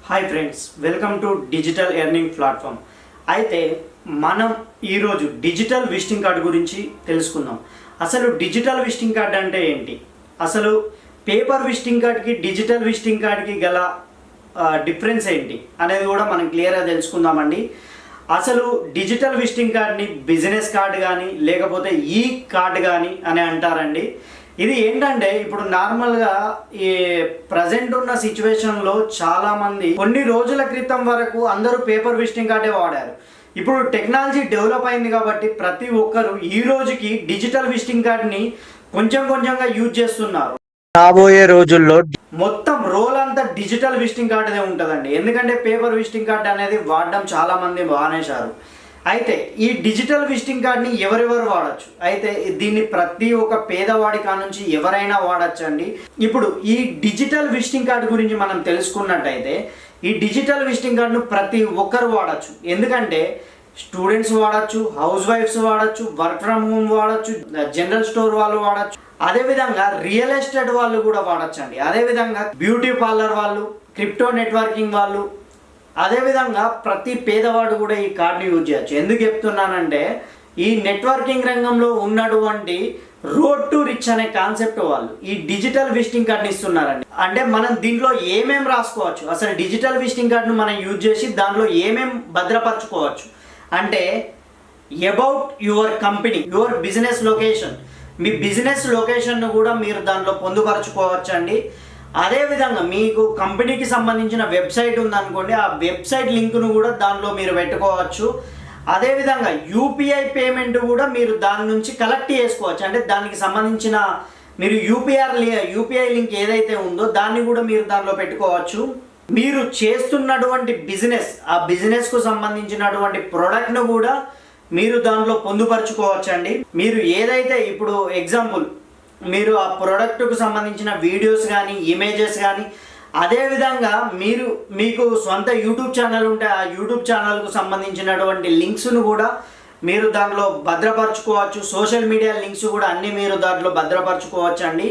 Hi friends, welcome to digital earning platform. అయితే మనం ఈరోజు డిజిటల్ విజిటింగ్ కార్డు గురించి తెలుసుకుందాం. అసలు డిజిటల్ విజిటింగ్ కార్డు అంటే ఏంటి, అసలు పేపర్ విజిటింగ్ కార్డుకి డిజిటల్ విజిటింగ్ కార్డుకి గల డిఫరెన్స్ ఏంటి అనేది కూడా మనం క్లియర్గా తెలుసుకుందామండి. అసలు డిజిటల్ విజిటింగ్ కార్డ్ని బిజినెస్ కార్డు కానీ లేకపోతే ఈ కార్డు కానీ అని అంటారండి. ఇది ఏంటంటే ఇప్పుడు నార్మల్గా ఈ ప్రజెంట్ ఉన్న సిచ్యువేషన్లో చాలామంది కొన్ని రోజుల క్రితం వరకు అందరూ పేపర్ విజిటింగ్ కార్డే వాడారు. ఇప్పుడు టెక్నాలజీ డెవలప్ అయింది కాబట్టి ప్రతి ఒక్కరు ఈ రోజుకి డిజిటల్ విజిటింగ్ కార్డ్ని కొంచెంగా యూజ్ చేస్తున్నారు. రాబోయే రోజుల్లో మొత్తం రోల్ అంతా డిజిటల్ విజిటింగ్ కార్డుదే ఉంటుందండి. ఎందుకంటే పేపర్ విజిటింగ్ కార్డు అనేది వాడడం చాలామంది మానేశారు. అయితే ఈ డిజిటల్ విజిటింగ్ కార్డ్ని ఎవరెవరు వాడచ్చు, అయితే దీన్ని ప్రతి ఒక్క పేదవాడి కానుంచి ఎవరైనా వాడచ్చు అండి. ఇప్పుడు ఈ డిజిటల్ విజిటింగ్ కార్డు గురించి మనం తెలుసుకున్నట్టయితే ఈ డిజిటల్ విజిటింగ్ కార్డును ప్రతి ఒక్కరు వాడచ్చు. ఎందుకంటే స్టూడెంట్స్ వాడచ్చు, హౌస్ వైఫ్స్ వాడచ్చు, వర్క్ ఫ్రమ్ హోమ్ వాడచ్చు, జనరల్ స్టోర్ వాళ్ళు వాడచ్చు, అదేవిధంగా రియల్ ఎస్టేట్ వాళ్ళు కూడా వాడచ్చు అండి. అదేవిధంగా బ్యూటీ పార్లర్ వాళ్ళు, క్రిప్టో నెట్వర్కింగ్ వాళ్ళు, అదేవిధంగా ప్రతి పేదవాడు కూడా ఈ కార్డుని యూజ్ చేయొచ్చు. ఎందుకు చెప్తున్నానంటే ఈ నెట్వర్కింగ్ రంగంలో ఉన్నటువంటి రోడ్ టు రిచ్ అనే కాన్సెప్ట్ వాళ్ళు ఈ డిజిటల్ విజిటింగ్ కార్డుని ఇస్తున్నారండి. అంటే మనం దీంట్లో ఏమేం రాసుకోవచ్చు, అసలు డిజిటల్ విజిటింగ్ కార్డును మనం యూజ్ చేసి దాంట్లో ఏమేం భద్రపరచుకోవచ్చు అంటే about your company, your business location, మీ బిజినెస్ లొకేషన్ను కూడా మీరు దాంట్లో పొందుపరచుకోవచ్చు అండి. అదేవిధంగా మీకు కంపెనీకి సంబంధించిన వెబ్సైట్ ఉందనుకోండి, ఆ వెబ్సైట్ లింక్ను కూడా దానిలో మీరు పెట్టుకోవచ్చు. అదేవిధంగా యూపీఐ పేమెంట్ కూడా మీరు దాని నుంచి కలెక్ట్ చేసుకోవచ్చు. అంటే దానికి సంబంధించిన మీరు యూపీఐ లింక్ ఏదైతే ఉందో దాన్ని కూడా మీరు దానిలో పెట్టుకోవచ్చు. మీరు చేస్తున్నటువంటి బిజినెస్, ఆ బిజినెస్కు సంబంధించినటువంటి ప్రోడక్ట్ను కూడా మీరు దాంట్లో పొందుపరచుకోవచ్చు అండి. మీరు ఏదైతే ఇప్పుడు ఎగ్జాంపుల్ మీరు ఆ ప్రోడక్ట్కు సంబంధించిన వీడియోస్ కానీ ఇమేజెస్ కానీ, అదేవిధంగా మీకు సొంత యూట్యూబ్ ఛానల్ ఉంటే ఆ యూట్యూబ్ ఛానల్కు సంబంధించినటువంటి లింక్స్ను కూడా మీరు దాంట్లో భద్రపరచుకోవచ్చు. సోషల్ మీడియా లింక్స్ కూడా అన్నీ మీరు దాంట్లో భద్రపరచుకోవచ్చు అండి.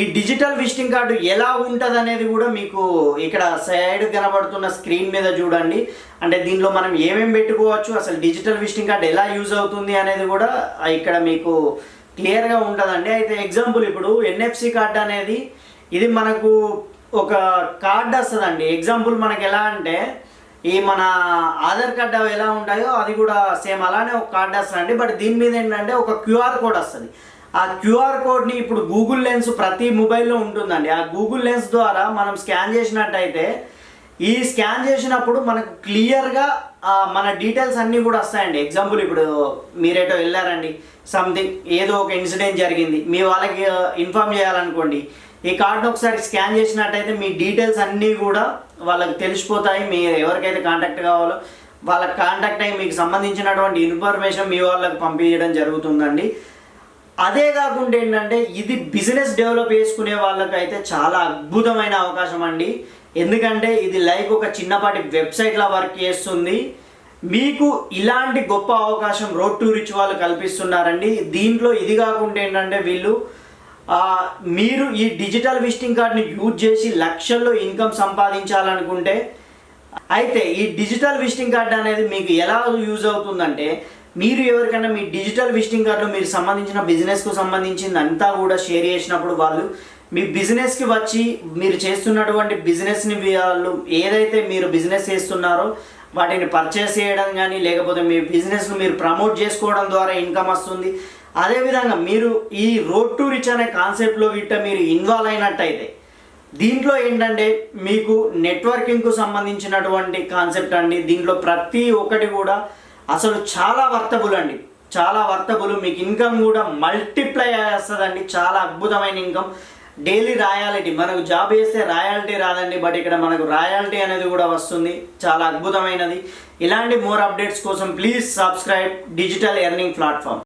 ఈ డిజిటల్ విజిటింగ్ కార్డు ఎలా ఉంటుంది అనేది కూడా మీకు ఇక్కడ సైడ్ కనబడుతున్న స్క్రీన్ మీద చూడండి. అంటే దీనిలో మనం ఏమేమి పెట్టుకోవచ్చు, అసలు డిజిటల్ విజిటింగ్ కార్డు ఎలా యూజ్ అవుతుంది అనేది కూడా ఇక్కడ మీకు క్లియర్గా ఉంటుందండి. అయితే ఎగ్జాంపుల్ ఇప్పుడు ఎన్ఎఫ్సి కార్డు అనేది ఇది మనకు ఒక కార్డు వస్తుందండి. ఎగ్జాంపుల్ మనకి ఎలా అంటే ఈ మన ఆధార్ కార్డు అవి ఎలా ఉంటాయో అది కూడా సేమ్ అలానే ఒక కార్డు వస్తుందండి. బట్ దీని మీద ఏంటంటే ఒక క్యూఆర్ కోడ్ వస్తుంది. ఆ క్యూఆర్ కోడ్ని ఇప్పుడు గూగుల్ లెన్స్ ప్రతి మొబైల్లో ఉంటుందండి. ఆ గూగుల్ లెన్స్ ద్వారా మనం స్కాన్ చేసినట్టయితే ఈ స్కాన్ చేసినప్పుడు మనకు క్లియర్గా మన డీటెయిల్స్ అన్నీ కూడా వస్తాయండి. ఎగ్జాంపుల్ ఇప్పుడు మీరేటో వెళ్ళారండి, సంథింగ్ ఏదో ఒక ఇన్సిడెంట్ జరిగింది, మీ వాళ్ళకి ఇన్ఫామ్ చేయాలనుకోండి, ఈ కార్డును ఒకసారి స్కాన్ చేసినట్టయితే మీ డీటెయిల్స్ అన్నీ కూడా వాళ్ళకి తెలిసిపోతాయి. మీరు ఎవరికైతే కాంటాక్ట్ కావాలో వాళ్ళకి కాంటాక్ట్ అయ్యి మీకు సంబంధించినటువంటి ఇన్ఫర్మేషన్ మీ వాళ్ళకి పంపించడం జరుగుతుందండి. అదే కాకుండా ఏంటంటే ఇది బిజినెస్ డెవలప్ చేసుకునే వాళ్ళకైతే చాలా అద్భుతమైన అవకాశం అండి. ఎందుకంటే ఇది లైక్ ఒక చిన్నపాటి వెబ్సైట్లా వర్క్ చేస్తుంది. మీకు ఇలాంటి గొప్ప అవకాశం రోడ్ టు రిచ్ వాళ్ళు కల్పిస్తున్నారండి. దీంట్లో ఇది కాకుండా ఏంటంటే మీరు ఈ డిజిటల్ విజిటింగ్ కార్డ్ని యూజ్ చేసి లక్షల్లో ఇన్కమ్ సంపాదించాలనుకుంటే అయితే ఈ డిజిటల్ విజిటింగ్ కార్డ్ అనేది మీకు ఎలా యూజ్ అవుతుందంటే మీరు ఎవరికైనా మీ డిజిటల్ విజిటింగ్ కార్డులో మీరు సంబంధించిన బిజినెస్కు సంబంధించింది అంతా కూడా షేర్ చేసినప్పుడు వాళ్ళు మీ బిజినెస్కి వచ్చి మీరు చేస్తున్నటువంటి బిజినెస్ని వాళ్ళు ఏదైతే మీరు బిజినెస్ చేస్తున్నారో వాటిని పర్చేస్ చేయడం కానీ లేకపోతే మీ బిజినెస్ను మీరు ప్రమోట్ చేసుకోవడం ద్వారా ఇన్కమ్ వస్తుంది. అదేవిధంగా మీరు ఈ రోడ్ టు రిచ్ అనే కాన్సెప్ట్లో మీరు ఇన్వాల్వ్ అయినట్టయితే దీంట్లో ఏంటంటే మీకు నెట్వర్కింగ్కు సంబంధించినటువంటి కాన్సెప్ట్ అండి. దీంట్లో ప్రతి ఒక్కటి కూడా అసలు చాలా వర్తబుల్ అండి, చాలా వర్తబుల్. మీకు ఇన్కమ్ కూడా మల్టిప్లై చేస్తుందండి. చాలా అద్భుతమైన ఇన్కమ్. డైలీ రాయాలిటీ, మనకు జాబ్ చేస్తే రాయాలిటీ రాదండి, బట్ ఇక్కడ మనకు రాయాలిటీ అనేది కూడా వస్తుంది. చాలా అద్భుతమైనది. ఇలాంటి మోర్ అప్డేట్స్ కోసం please subscribe digital earning platform.